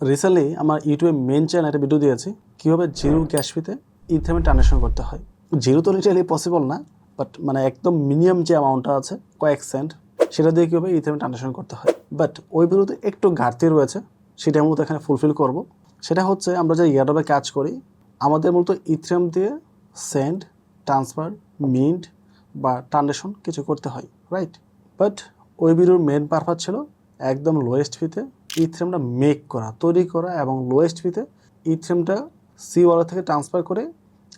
Recently আমার ইউটিউবে main চ্যানেলে একটা ভিডিও দিয়েছি কীভাবে জিরো গ্যাস ফিতে ইথেরিয়ামে ট্রানজাকশন করতে হয়। জিরো তো লিটারালি পসিবল না, বাট মানে একদম মিনিমাম যে অ্যামাউন্টটা আছে কয়েক সেন্ট, সেটা দিয়ে কীভাবে ইথেরিয়ামে ট্রানজাকশন করতে হয়। বাট ওই ভিডিওতে একটু ঘাটতি রয়েছে, সেটা মূলত এখানে ফুলফিল করব। সেটা হচ্ছে আমরা যে ইয়ারডবে কাজ করি, আমাদের মূলত ইথেরিয়াম দিয়ে সেন্ড, ট্রান্সফার, মিন্ট বা ট্রানজাকশন কিছু করতে হয়, রাইট? বাট ওই ভিডিওর মেন পারপাস ছিল একদম লোয়েস্ট ফিতে ইথেরিয়ামটা মেক করা, তৈরি করা এবং লোয়েস্ট ফিতে ইথেরিয়ামটা সি ওয়ালেট থেকে ট্রান্সফার করে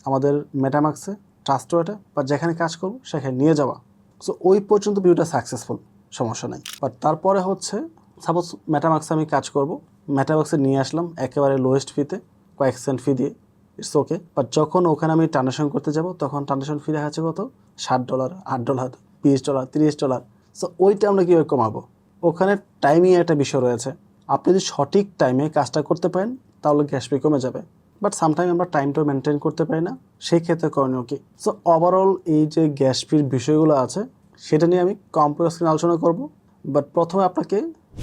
আমাদের মেটামাক্সে, ট্রাস্ট ওয়ালেটে বা যেখানে কাজ করব সেখানে নিয়ে যাওয়া। সো ওই পর্যন্ত ভিডিওটা সাকসেসফুল, সমস্যা নেই। বাট তারপরে হচ্ছে সাপোজ মেটামাক্সে আমি কাজ করব, মেটামাক্সে নিয়ে আসলাম একেবারে লোয়েস্ট ফিতে কয়েক সেন্ট ফি দিয়ে, ইটস ওকে। বাট যখন ওখানে আমি ট্রানজাকশন করতে যাব তখন ট্রানজাকশন ফি দেখা যাচ্ছে কত, $60, $8, $20, $30। সো ওইটা আমরা কীভাবে কমাবো? ওখানে টাইমিং একটা বিষয় রয়েছে। আপনি যদি সঠিক টাইমে কাজটা করতে পারেন তাহলে গ্যাস ফি কমে যাবে। বাট সামটাইম আমরা টাইমটাও মেনটেন করতে পারি না, সেই ক্ষেত্রে করণীয় কি? সো ওভারঅল এই যে গ্যাস ফির বিষয়গুলো আছে সেটা নিয়ে আমি কম্পিউটার স্ক্রিনে আলোচনা করব। বাট প্রথমে আপনাকে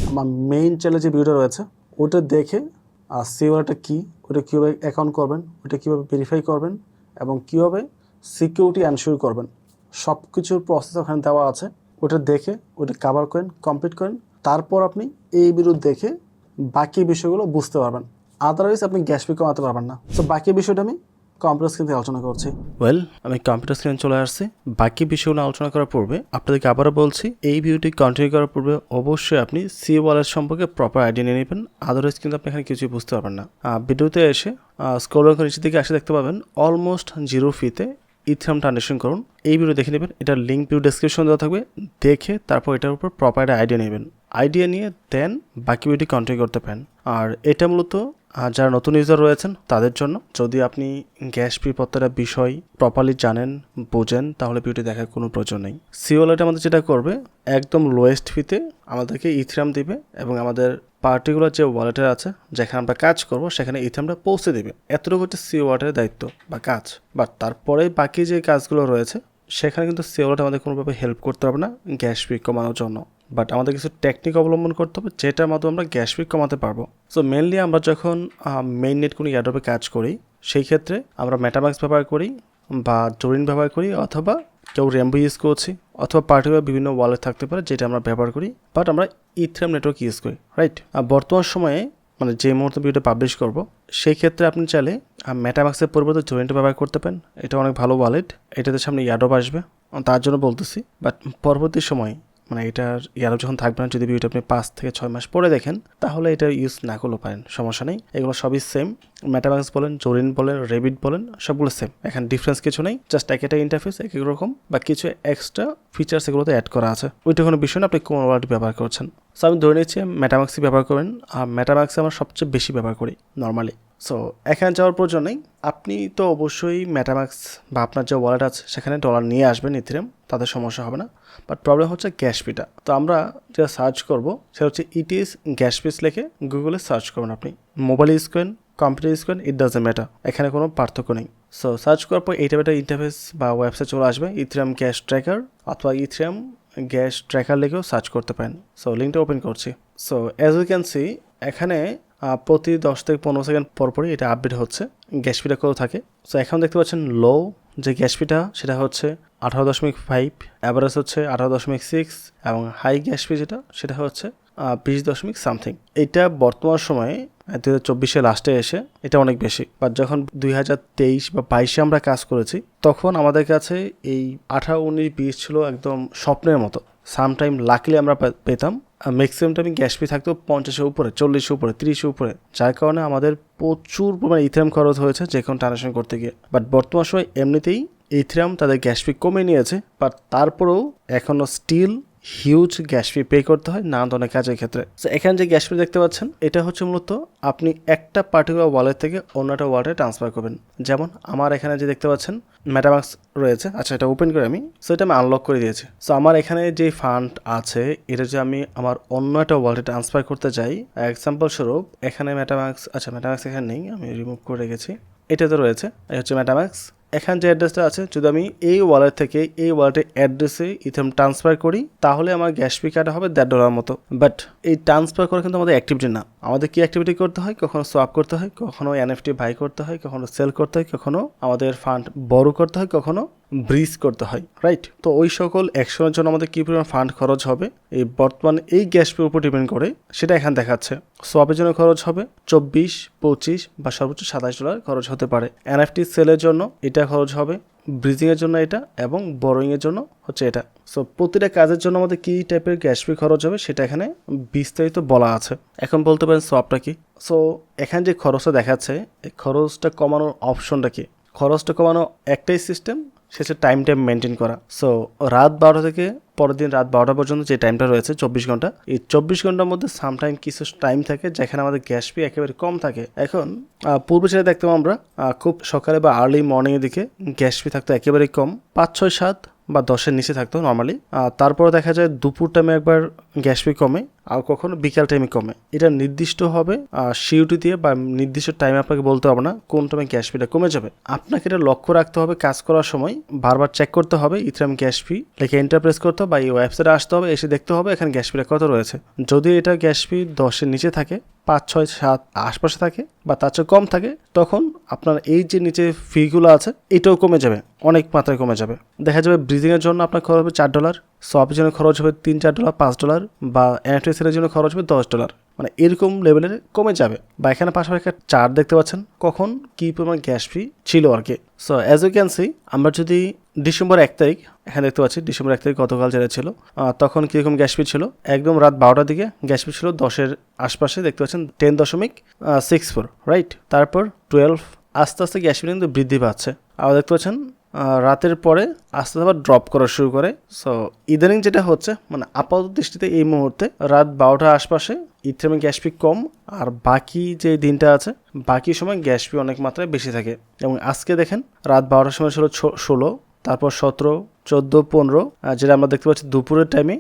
আমার মেইন চ্যানেলে যে ভিডিওটা রয়েছে ওটা দেখে সি ওয়ালেটটা কী, ওটা কীভাবে অ্যাকাউন্ট করবেন, ওটা কীভাবে ভেরিফাই করবেন এবং কীভাবে সিকিউরিটি এনশিওর করবেন, সব কিছুর প্রসেস ওখানে দেওয়া আছে। ওটা দেখে ওটা কভার করেন, কমপ্লিট করেন, তারপর আপনি এই ভিডিও দেখে বাকি বিষয়গুলো বুঝতে পারবেন। আদারওয়াইজ আপনি গ্যাস ফি কমাতে পারবেন না। সো বাকি বিষয়টা আমি কম্পিউটার স্ক্রিন থেকে আলোচনা করছি। আমি কম্পিউটার স্ক্রিনে চলে আসছি। বাকি বিষয়গুলো আলোচনা করার পূর্বে আপনাদেরকে আবারও বলছি, এই ভিডিওটি কন্টিনিউ করার পূর্বে অবশ্যই আপনি সি ওয়ালেট সম্পর্কে প্রপার আইডিয়া নিয়ে নেবেন, আদারওয়াইজ কিন্তু আপনি এখানে কিছুই বুঝতে পারবেন না। ভিডিওতে এসে স্ক্রল ডাউন করে নিচের দিকে আসে দেখতে পাবেন অলমোস্ট জিরো ফিতে ইথেরিয়াম ট্রানজাকশন করুন। এই ভিডিও দেখে নেবেন, এটার লিঙ্ক ভিডিও ডেসক্রিপশন দেওয়া থাকবে, দেখে তারপর এটার উপর প্রপার আইডিয়া নেবেন। আইডিয়া নিয়ে দেন বাকি ভিডিওটি কন্টিনিউ করতে পারেন। আর এটা মূলত যারা নতুন ইউজার রয়েছেন তাদের জন্য। যদি আপনি গ্যাস ফি প্রত্যেকটা বিষয় প্রপারলি জানেন, বোঝেন, তাহলে ভিডিওটি দেখার কোনো প্রয়োজন নেই। সি ওয়ালেট আমাদের যেটা করবে, একদম লোয়েস্ট ফিতে আমাদেরকে ইথেরিয়াম দিবে এবং আমাদের পার্টিকুলার যে ওয়ালেটের আছে যেখানে আমরা কাজ করব সেখানে ইথেরিয়ামটা পৌঁছে দেবে। এতটুকু হচ্ছে সি ওয়ালেটের দায়িত্ব বা কাজ। বাট তারপরে বাকি যে কাজগুলো রয়েছে সেখানে কিন্তু সি ওয়ালেট আমাদের কোনোভাবে হেল্প করতে পারবে না গ্যাস ফি কমানোর জন্য। বাট আমাদের কিছু টেকনিক অবলম্বন করতে হবে যেটার মাধ্যমে আমরা গ্যাস ফি কমাতে পারবো। সো মেনলি আমরা যখন মেইন নেট কোনো ইয়ারড্রপে কাজ করি সেই ক্ষেত্রে আমরা মেটামাক্স ব্যবহার করি বা জরিন ব্যবহার করি, অথবা কেউ র্যাম্বো ইউজ করছি, অথবা পার্টিকুলার বিভিন্ন ওয়ালেট থাকতে পারে যেটা আমরা ব্যবহার করি। বাট আমরা ইথেরিয়াম নেটওয়ার্ক ইউজ করি, রাইট? আর বর্তমান সময়ে মানে যে মুহূর্তে ভিডিওটা পাবলিশ করব সেই ক্ষেত্রে আপনি চাইলে মেটামাক্সের পরিবর্তে জরিনটা ব্যবহার করতে পারেন। এটা অনেক ভালো ওয়ালেট, এটাতে সামনে ইয়ারড্রপ আসবে তার জন্য বলতেছি। বাট পরবর্তী সময় মানে এটার ইয়ারড্রপ যখন থাকবে না, যদি ভিডিওটা আপনি 5 থেকে 6 মাস পরে দেখেন তাহলে এটা ইউজ না করলেও পারেন, সমস্যা নেই। এগুলো সবই সেম, মেটামাক্স বলেন, জরিন বলেন, রেবিট বলেন, সবগুলো সেম। এখানে ডিফারেন্স কিছু নেই, জাস্ট একটা ইন্টারফেস এক এক রকম বা কিছু এক্সট্রা ফিচার্স এগুলোতে অ্যাড করা আছে। ওইটা কোনো বিষয় না আপনি কোন ওয়ালেট ব্যবহার করছেন। সো আমি ধরে নিচ্ছি মেটামাক্সই ব্যবহার করেন, আর মেটামাক্সে আমরা সবচেয়ে বেশি ব্যবহার করি নর্মালি। সো এখানে যাওয়ার প্রয়োজন নেই, আপনি তো অবশ্যই মেটামাক্স বা আপনার যে ওয়ালেট আছে সেখানে ডলার নিয়ে আসবেন ইথেরিয়াম, তাদের সমস্যা হবে না। বাট প্রবলেম হচ্ছে গ্যাস ফিটা। তো আমরা যেটা সার্চ করবো সেটা হচ্ছে ইটিএস গ্যাস ফিস লিখে গুগলে সার্চ করবেন। আপনি মোবাইল ইউজ করেন, কম্পিউটার ইউজ করেন, ইট ডাজন্ট ম্যাটার, এখানে কোনো পার্থক্য নেই। সো সার্চ করার পর এইটা একটা ইন্টারফেস বা ওয়েবসাইট চলে আসবে, ইথেরিয়াম গ্যাস ট্র্যাকার অথবা ইথেরিয়াম গ্যাস ট্র্যাকার লিখেও সার্চ করতে পারেন। সো লিঙ্কটা ওপেন করছি। So as you can see এখানে প্রতি 10 থেকে 15 সেকেন্ড পরপরই এটা আপডেট হচ্ছে গ্যাস ফিটা কত থাকে। সো এখন দেখতে পাচ্ছেন লো যে গ্যাস ফিটা সেটা হচ্ছে 18.5, অ্যাভারেজ হচ্ছে 18.6 এবং হাই গ্যাস ফি যেটা সেটা হচ্ছে 20 সামথিং। এটা বর্তমান সময়ে 2024 লাস্টে এসে এটা অনেক বেশি। বাট যখন 2023 বা 22 আমরা কাজ করেছি তখন আমাদের কাছে এই 18, 19, 20 ছিল একদম স্বপ্নের মতো। সামটাইম লাকিলি আমরা পেতাম। ম্যাক্সিমাম টাইম গ্যাস ফি থাকতো 50-এর উপরে, 40-এর উপরে, 30-এর উপরে, যার কারণে আমাদের প্রচুর পরিমাণে ইথেরিয়াম খরচ হয়েছে যে কোনো ট্রানজাকশন করতে গিয়ে। বাট বর্তমান সময় এমনিতেই ইথেরিয়াম তাদের গ্যাস ফি কমে নিয়েছে, বাট তারপরেও এখনও still huge gas fee pay করতে হয় নানা ধরনের কাজের ক্ষেত্রে। সো এখানে যে গ্যাস ফি দেখতে পাচ্ছেন এটা হচ্ছে মূলত আপনি একটা পার্টিকুলার ওয়ালেট থেকে অন্য একটা ওয়ালেটে ট্রান্সফার করবেন। যেমন আমার এখানে যে দেখতে পাচ্ছেন মেটামাক্স রয়েছে, আচ্ছা এটা ওপেন করে আমি, সো এটা আমি আনলক করে দিয়েছি। সো আমার এখানে যে ফান্ড আছে এটা যে আমি আমার অন্য একটা ওয়ালেটে ট্রান্সফার করতে চাই, এক্সাম্পল স্বরূপ এখানে মেটামাক্স, আচ্ছা মেটামাক্স এখানে নেই, আমি রিমুভ করে রেখেছি, এটাতে রয়েছে, এটা হচ্ছে মেটামাক্স। এখানে যে অ্যাড্রেসটা আছে যদি আমি এই ওয়ালেট থেকে এই ওয়ালেটের অ্যাড্রেসে ইথেরিয়াম ট্রান্সফার করি তাহলে আমার গ্যাস ফি কাটা হবে $1.5 মতো। বাট এই ট্রান্সফার করা কিন্তু আমাদের অ্যাক্টিভিটি না, আমাদের কি অ্যাক্টিভিটি করতে হয়, কখনো সোয়াপ করতে হয়, কখনো এনএফটি বাই করতে হয়, কখনো সেল করতে হয়, কখনো আমাদের ফান্ড বড় করতে হয়, কখনো ব্রিজ করতে হয়, রাইট? তো ওই সকল অ্যাকশনের জন্য আমাদের কী পরিমাণ ফান্ড খরচ হবে এই বর্তমান এই গ্যাস ফির উপর ডিপেন্ড করে সেটা এখানে দেখাচ্ছে। সোয়াপের জন্য খরচ হবে 24, 25 বা সর্বোচ্চ $27 খরচ হতে পারে। এনএফটি সেলের জন্য এটা খরচ হবে, ব্রিজিংয়ের জন্য এটা, এবং বরোয়িংয়ের জন্য হচ্ছে এটা। সো প্রতিটা কাজের জন্য আমাদের কী টাইপের গ্যাস ফি খরচ হবে সেটা এখানে বিস্তারিত বলা আছে। এখন বলতে পারেন সোয়াপটা কি। সো এখানে যে খরচটা দেখাচ্ছে এই খরচটা কমানোর অপশনটা কি? খরচটা কমানো একটাই সিস্টেম, সেটা টাইম মেনটেন করা। সো রাত 12টা থেকে পরের দিন রাত 12টা পর্যন্ত যে টাইমটা রয়েছে 24 ঘন্টা, এই 24 ঘন্টার মধ্যে সামটাইম কিছু টাইম থাকে যেখানে আমাদের গ্যাস ফি একেবারে কম থাকে। এখন পূর্বে যেটা দেখতাম আমরা খুব সকালে বা আর্লি মর্নিংয়ের দিকে গ্যাস ফি থাকতো একেবারেই কম, 5, 6, 7 বা 10-এর নিচে থাকতো নর্মালি। তারপরে দেখা যায় দুপুর টাইমে একবার গ্যাস ফি কমে, আর কখনো বিকাল টাইমে কমে। এটা নির্দিষ্ট হবে সিউটি দিয়ে বা নির্দিষ্ট টাইমে আপনাকে বলতে হবে না কোন টাইমে গ্যাস ফিটা কমে যাবে। আপনাকে এটা লক্ষ্য রাখতে হবে, কাজ করার সময় বারবার চেক করতে হবে ইথেরিয়াম গ্যাস ফি লিখে এন্টারপ্রেস করতে হবে বা এই ওয়েবসাইটে আসতে হবে, এসে দেখতে হবে এখানে গ্যাস ফিটা কত রয়েছে। যদি এটা গ্যাস ফি 10-এর নিচে থাকে, 5, 6, 7 আশপাশে থাকে বা তার চেয়ে কম থাকে, তখন আপনার এই যে নিচে ফিগুলো আছে এটাও কমে যাবে, অনেক মাত্রায় কমে যাবে। দেখা যাবে ব্রিজিংয়ের জন্য আপনার খরচ হবে $4, সোয়াপের জন্য খরচ হবে $3-4, $5 বা এনএফটি সেলের জন্য খরচ হবে $10, মানে এরকম লেভেলের কমে যাবে। বা এখানে পাশাপাশি একটা চার্ট দেখতে পাচ্ছেন কখন কী পরিমাণ গ্যাস ফি ছিল আর কি। So as you can see, আমরা যদি ডিসেম্বর 1 তারিখ এখানে দেখতে পাচ্ছি, ডিসেম্বর 1 তারিখ গতকাল যেটা ছিল তখন কীরকম গ্যাস ফি ছিল, একদম রাত 12টার দিকে গ্যাস ফি ছিল 10-এর আশপাশে, দেখতে পাচ্ছেন 10.64, রাইট? তারপর 12, আস্তে আস্তে গ্যাস ফি কিন্তু বৃদ্ধি পাচ্ছে। আবার দেখতে পাচ্ছেন রাতের পরে আস্তে আবার ড্রপ করা শুরু করে। সো ইদানিং যেটা হচ্ছে মানে আপাতত দৃষ্টিতে এই মুহূর্তে রাত 12টার আশপাশে ইথেরিয়াম গ্যাস ফি কম, আর বাকি যে দিনটা আছে বাকি সময় গ্যাস ফি অনেক মাত্রায় বেশি থাকে। এবং আজকে দেখেন রাত 12টার সময় ছিল 16, তারপর 17, 14, 15, যেটা আমরা দেখতে পাচ্ছি দুপুরের টাইমে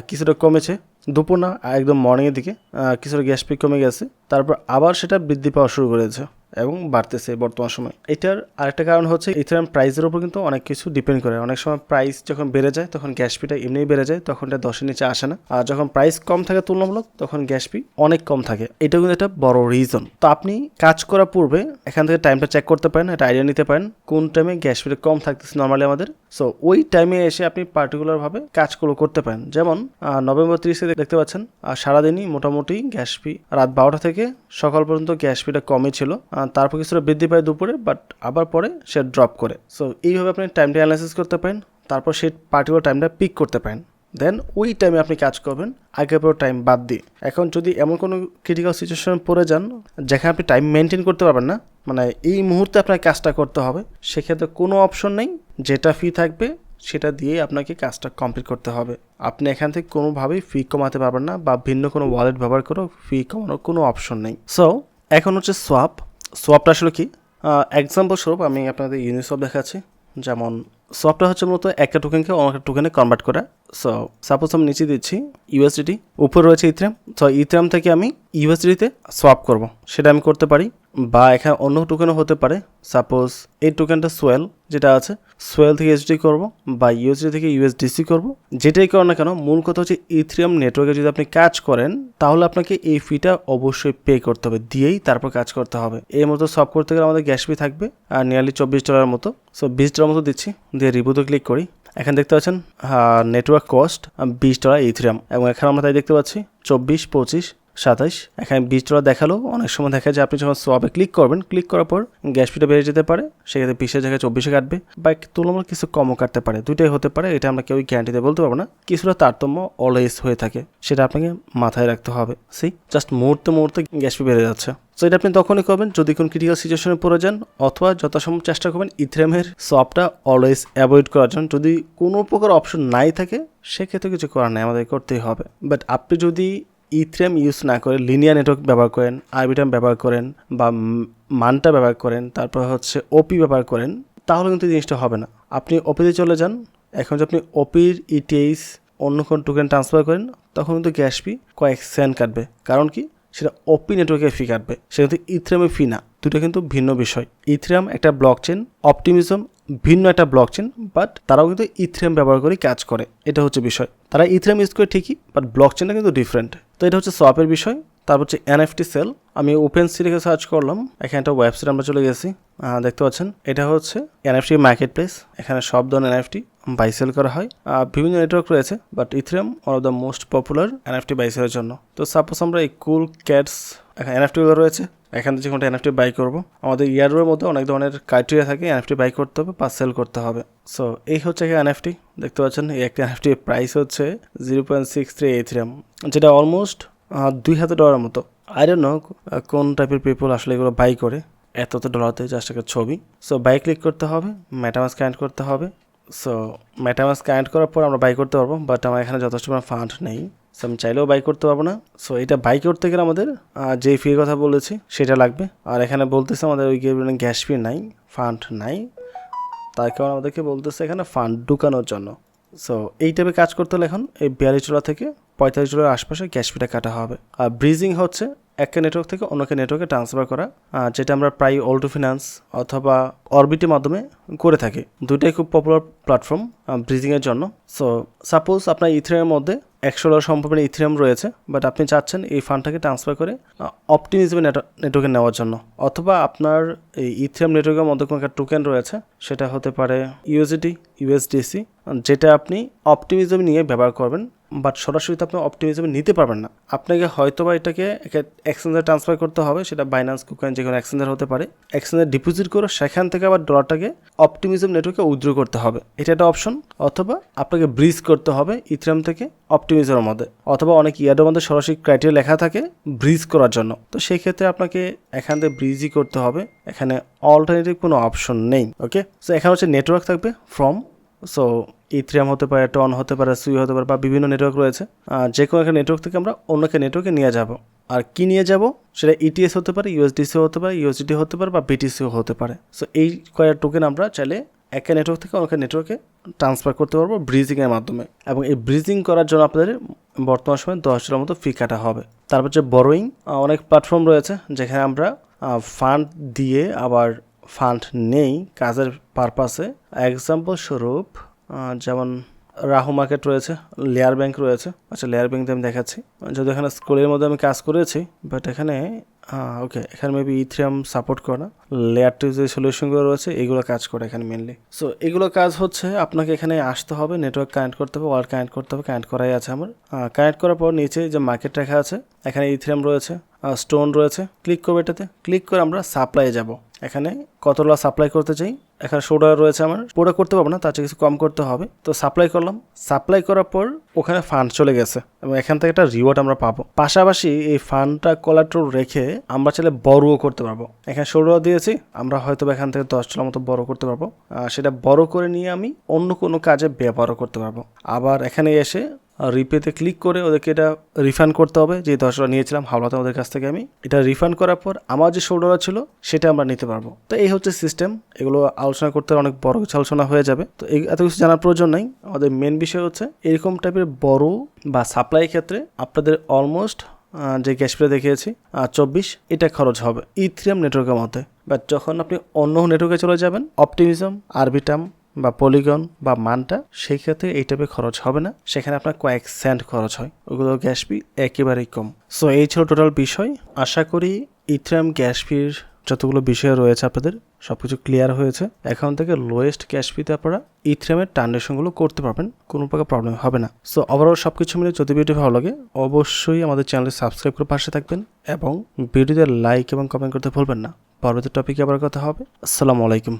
কিছুটা কমেছে, দুপুর না একদম মর্নিংয়ের দিকে কিছুটা গ্যাস ফি কমে গেছে, তারপর আবার সেটা বৃদ্ধি পাওয়া শুরু করেছে এবং বাড়তেছে বর্তমান সময়। এটার আরেকটা কারণ হচ্ছে ইথেরিয়াম প্রাইসের উপর কিন্তু অনেক কিছু ডিপেন্ড করে। অনেক সময় প্রাইস যখন বেড়ে যায় তখন গ্যাস ফিটা এমনিই বেড়ে যায়, তখন এটা 10-এর নিচে আসে না। আর যখন প্রাইস কম থাকে তুলনামূলক তখন গ্যাস ফি অনেক কম থাকে। এটা কিন্তু একটা বড় রিজন। তো আপনি কাজ করার পূর্বে এখান থেকে টাইমটা চেক করতে পারেন, একটা আইডিয়া নিতে পারেন কোন টাইমে গ্যাস ফিটা কম থাকতেছে নর্মালি আমাদের। সো ওই টাইমে এসে আপনি পার্টিকুলারভাবে কাজগুলো করতে পারেন। যেমন নভেম্বর 30-এ দেখতে পাচ্ছেন সারাদিনই মোটামুটি গ্যাস ফি রাত 12টা থেকে সকাল পর্যন্ত গ্যাস ফিটা কমই ছিল, তারপর কিছুটা বৃদ্ধি পায় দুপুরে, বাট আবার পরে সে ড্রপ করে। সো এইভাবে আপনি টাইমটা অ্যানালাইসিস করতে পারেন, তারপর সেই পার্টিকুলার টাইমটা পিক করতে পারেন, দেন ওই টাইমে আপনি কাজ করবেন আগে পর টাইম বাদ দিয়ে। এখন যদি এমন কোনো ক্রিটিক্যাল সিচুয়েশনে পড়ে যান যেখানে আপনি টাইম মেনটেন করতে পারবেন না, মানে এই মুহূর্তে আপনার কাজটা করতে হবে, সেক্ষেত্রে কোনো অপশন নেই, যেটা ফি থাকবে সেটা দিয়ে আপনাকে কাজটা কমপ্লিট করতে হবে। আপনি এখান থেকে কোনোভাবেই ফি কমাতে পারবেন না বা ভিন্ন কোনো ওয়ালেট ব্যবহার করেও ফি কমানোর কোনো অপশন নেই। সো এখন হচ্ছে সোয়াপটা আসলে কি? এক্সাম্পল স্বরূপ আমি আপনাদের ইউনিসোয়াপ দেখাচ্ছি। যেমন সোয়াপটা হচ্ছে মূলত একটা টোকেনকে অন্য একটা টোকেনে কনভার্ট করা। সো সাপোজ আমি নিচে দিচ্ছি ইউএসডিটি, উপরে রয়েছে ইথেরিয়াম। সো ইথেরিয়াম থেকে আমি ইউএসডিটিতে সোয়াপ করব, সেটা আমি করতে পারি। বা এখানে অন্য টোকেনও হতে পারে, সাপোজ এই টোকেনটা সোয়েল যেটা আছে, সোয়েল থেকে ইউএসডি করব বা ইউএসডি থেকে ইউএসডিসি করব, যেটাই করো না কেন মূল কথা হচ্ছে ইথেরিয়াম নেটওয়ার্কে যদি আপনি কাজ করেন তাহলে আপনাকে এই ফিটা অবশ্যই পে করতে হবে, দিয়েই তারপর কাজ করতে হবে। এই মতো সোয়াপ করতে গেলে আমাদের গ্যাস ফি থাকবে আর নিয়ারলি $24 মতো। সো $20 মতো দিচ্ছি, দিয়ে রিভিউতে ক্লিক করি। এখানে দেখতে পাচ্ছেন নেটওয়ার্ক কস্ট $20 ইথেরিয়াম, এবং এখানে আমরা তাই দেখতে পাচ্ছি 24, 25, 27। এখানে $20 দেখালো। অনেক সময় দেখা যায় আপনি যখন সোয়াপে ক্লিক করবেন, ক্লিক করার পর গ্যাস ফিটা বেড়ে যেতে পারে, সেক্ষেত্রে 20-এর জায়গায় 24-এ কাটবে বা তুলনামূলক কিছু কমও কাটতে পারে, দুইটাই হতে পারে। এটা আমরা কেউই গ্যারান্টিতে বলতে পারবো না, কিছুটা তারতম্য অলওয়েজ হয়ে থাকে, সেটা আপনাকে মাথায় রাখতে হবে। জাস্ট মুহূর্তে গ্যাস ফি বেড়ে যাচ্ছে। সো এটা আপনি তখনই করবেন যদি কোনো ক্রিটিক্যাল সিচুয়েশনে পড়ে যান, অথবা যথাসম্ভব চেষ্টা করবেন ইথেরিয়ামের সোয়াপটা অলওয়েজ অ্যাভয়েড করার জন্য। যদি কোনো প্রকার অপশন নাই থাকে সেক্ষেত্রে কিছু করার নেই, আমাদের করতেই হবে। বাট আপনি যদি ইথেরিয়াম ইউজ না করে লিনিয়ার নেটওয়ার্ক ব্যবহার করেন, আরবিটাম ব্যবহার করেন বা মানটা ব্যবহার করেন, তারপর হচ্ছে ওপি ব্যবহার করেন, তাহলে কিন্তু জিনিসটা হবে না। আপনি ওপিতে চলে যান, এখন যদি আপনি ওপির ইটিএইচ অন্য কোনো টোকেন ট্রান্সফার করেন তখন কিন্তু গ্যাস ফি কয়েক সেন্ট কাটবে। কারণ কি? সেটা ওপি নেটওয়ার্কের ফি কাটবে, সেটা কিন্তু ইথেরিয়ামের ফি না। দুটো কিন্তু ভিন্ন বিষয়। ইথেরিয়াম একটা ব্লক চেন, অপটিমিজম ভিন্ন একটা ব্লক চেন, বাট তারাও কিন্তু ইথেরিয়াম ব্যবহার করে কাজ করে, এটা হচ্ছে বিষয়। তারা ইথেরিয়াম ইউজ করে ঠিকই, বাট ব্লক চেনটা কিন্তু ডিফারেন্ট। তো এটা হচ্ছে সোয়াপের বিষয়। তারপর হচ্ছে এনএফটি সেল। আমি ওপেন সি লিখে সার্চ করলাম, এখানে একটা ওয়েবসাইট আমরা চলে গেছি, দেখতে পাচ্ছেন এটা হচ্ছে এনএফটি মার্কেট প্লেস। এখানে সব ধরনের এনএফটি বাই সেল করা হয়। বিভিন্ন নেটওয়ার্ক রয়েছে, but Ethereum one of the most popular NFT buy সেলের জন্য। তো সাপোজ আমরা এই কুল ক্যাটস এখানে এনএফটিগুলো রয়েছে, এখান থেকে যখন এনএফটি বাই করবো, আমাদের ইয়ারের মধ্যে অনেক ধরনের ক্রাইটেরিয়া থাকে, এনএফটি বাই করতে হবে বা সেল করতে হবে। সো এই হচ্ছে এনএফটি, দেখতে পাচ্ছেন এই একটা এনএফটি প্রাইস হচ্ছে 0.63 ইথেরিয়াম, যেটা অলমোস্ট $2,000 মতো। আই ডোন্ট নো কোন টাইপের পিপল আসলে এগুলো বাই করে এত ডলারতে, জাস্ট একটা ছবি। সো বাই ক্লিক করতে হবে, মেটামাস্ক কানেক্ট করতে হবে। সো মেটামাস্ক কানেক্ট করার পর আমরা বাই করতে পারবো, বাট আমার এখানে যথেষ্ট ফান্ড নেই, সো আমি চাইলেও বাই করতে পারবো না। সো এটা বাই করতে গেলে আমাদের যে ফির কথা বলেছি সেটা লাগবে। আর এখানে বলতেছে আমাদের ওই গ্যাস ফি নাই, ফান্ড নাই, তার কারণে আমাদেরকে বলতেছে এখানে ফান্ড ঢুকানোর জন্য। সো এই টাইপে কাজ করতে হলে এখন এই $42 থেকে $45 আশপাশে গ্যাস ফিটা কাটা হবে। আর ব্রিজিং হচ্ছে একটা নেটওয়ার্ক থেকে অন্যকে নেটওয়ার্কে ট্রান্সফার করা, যেটা আমরা প্রায় অল্টো ফিনান্স অথবা অরবিটের মাধ্যমে করে থাকি। দুইটাই খুব পপুলার প্ল্যাটফর্ম ব্রিজিংয়ের জন্য। সো সাপোজ আপনার ইথেরিয়ামের মধ্যে $100 সম্পর্কে ইথেরিয়াম রয়েছে, বাট আপনি চাচ্ছেন এই ফান্ডটাকে ট্রান্সফার করে অপটিমিজম নেটওয়ার্কে নেওয়ার জন্য, অথবা আপনার এই ইথেরিয়াম নেটওয়ার্কের মধ্যে কোনো একটা টোকেন রয়েছে, সেটা হতে পারে USDC, যেটা আপনি অপটিমিজম নিয়ে ব্যবহার করবেন, বাট সরাসরি তো আপনি অপটিমিজমে নিতে পারবেন না। আপনাকে হয়তো বা এটাকে এক্সচেঞ্জে ট্রান্সফার করতে হবে, সেটা বাইন্যান্স, কুকয়েন, যে কোনো এক্সচেঞ্জার হতে পারে। এক্সচেঞ্জে ডিপোজিট করে সেখান থেকে আবার ডলারটাকে অপটিমিজম নেটওয়ার্কে উইথড্র করতে হবে, এটা একটা অপশন। অথবা আপনাকে ব্রিজ করতে হবে ইথেরিয়াম থেকে অপটিমিজমের মধ্যে, অথবা অনেক ইয়ারের মধ্যে সরাসরি ক্রাইটেরিয়া লেখা থাকে ব্রিজ করার জন্য। তো সেই ক্ষেত্রে আপনাকে এখান থেকে ব্রিজই করতে হবে, এখানে অল্টারনেটিভ কোনো অপশন নেই। ওকে, সো এখানে হচ্ছে নেটওয়ার্ক থাকবে ফ্রম, সো ইথেরিয়াম হতে পারে, টন হতে পারে, সুই হতে পারে, বা বিভিন্ন নেটওয়ার্ক রয়েছে। যে কোনো একটা নেটওয়ার্ক থেকে আমরা অন্যকে নেটওয়ার্কে নিয়ে যাব। আর কি নিয়ে যাব, সেটা ETS হতে পারে, USDC হতে পারে, USDT হতে পারে, বা BTCও হতে পারে। সো এই কয়েকটা টোকেন আমরা চাইলে একটা নেটওয়ার্ক থেকে অন্য নেটওয়ার্কে ট্রান্সফার করতে পারবো ব্রিজিংয়ের মাধ্যমে। এবং এই ব্রিজিং করার জন্য আপনাদের বর্তমান সময়ে $10 মতো ফি কাটা হবে। তারপর হচ্ছে বরোয়িং, অনেক প্ল্যাটফর্ম রয়েছে যেখানে আমরা ফান্ড দিয়ে আবার ফান্ড নেই কাজের পারপাসে। এক্সাম্পল স্বরূপ যেমন রাহু মার্কেট রয়েছে, লেয়ার ব্যাংক রয়েছে। আচ্ছা, লেয়ার ব্যাংক দিয়ে আমি দেখাচ্ছি, যদি এখানে স্কুলের মধ্যে আমি কাজ করেছি, বাট এখানে ওকে, এখানে মেবি ইথেরিয়াম সাপোর্ট করে না, লেয়ার 2 যে সলিউশনগুলো রয়েছে এগুলো কাজ করে এখানে মেনলি। সো এগুলো কাজ হচ্ছে আপনাকে এখানে আসতে হবে, নেটওয়ার্ক কানেক্ট করতে হবে, ওয়াল কানেক্ট করতে হবে, কানেক্ট করাই আছে আমার। কানেক্ট করার পর নিচে যে মার্কেট রেখা আছে, এখানে ইথেরিয়াম রয়েছে, স্টোন রয়েছে, ক্লিক করবে এটাতে। ক্লিক করে আমরা সাপ্লাই যাব, এখানে কত ডলার সাপ্লাই করতে চাই, এখানে $100 রয়েছে আমার, পুরো করতে পারবো না, তার চেয়ে কিছু কম করতে হবে। তো সাপ্লাই করলাম, সাপ্লাই করার পর ওখানে ফান্ড চলে গেছে এবং এখান থেকে একটা রিওয়ার্ড আমরা পাবো। পাশাপাশি এই ফান্ডটা কোলাটেরাল রেখে আমরা চাইলে বড়ও করতে পারবো। এখানে $100 দিয়েছি, আমরা হয়তো এখান থেকে $10 মতো বড় করতে পারবো। সেটা বড় করে নিয়ে আমি অন্য কোনো কাজে ব্যবহারও করতে পারবো। আবার এখানে এসে রিপেতে ক্লিক করে ওদেরকে এটা রিফান্ড করতে হবে, যে $10 নিয়েছিলাম হাওলাতে ওদের কাছ থেকে, আমি এটা রিফান্ড করার পর আমার যে $100 ছিল সেটা আমরা নিতে পারবো। তো এই হচ্ছে সিস্টেম। এগুলো আলোচনা করতে অনেক বড় কিছু আলোচনা হয়ে যাবে, তো এত কিছু জানার প্রয়োজন নাই। আমাদের মেন বিষয় হচ্ছে এরকম টাইপের বড় বা সাপ্লাই ক্ষেত্রে আপনাদের অলমোস্ট যে গ্যাস ফিটা দেখিয়েছি 24, এটা খরচ হবে ইথেরিয়াম নেটওয়ার্কের মধ্যে। বাট যখন আপনি অন্য নেটওয়ার্কে চলে যাবেন, অপটিমিজম, আরবিটাম বা পলিগন বা মানটা, সেই ক্ষেত্রে এই টাইপের খরচ হবে না, সেখানে আপনার কয়েক সেন্ট খরচ হয়, ওগুলো গ্যাস ফি একেবারেই কম। সো এই ছিল টোটাল বিষয়। আশা করি ইথেরিয়াম গ্যাস ফির যতগুলো বিষয় রয়েছে আপনাদের সবকিছু ক্লিয়ার হয়েছে। এখন থেকে লোয়েস্ট গ্যাস ফিতে আপনারা ইথেরিয়ামের ট্রানজাকশনগুলো করতে পারবেন, কোনো প্রকার প্রবলেম হবে না। সো ওভারঅল সবকিছু মিলে যদি ভিডিও ভালো লাগে অবশ্যই আমাদের চ্যানেলটি সাবস্ক্রাইব করে পাশে থাকবেন এবং ভিডিওতে লাইক এবং কমেন্ট করতে ভুলবেন না। পরবর্তী টপিকে আবার কথা হবে। আসসালামু আলাইকুম।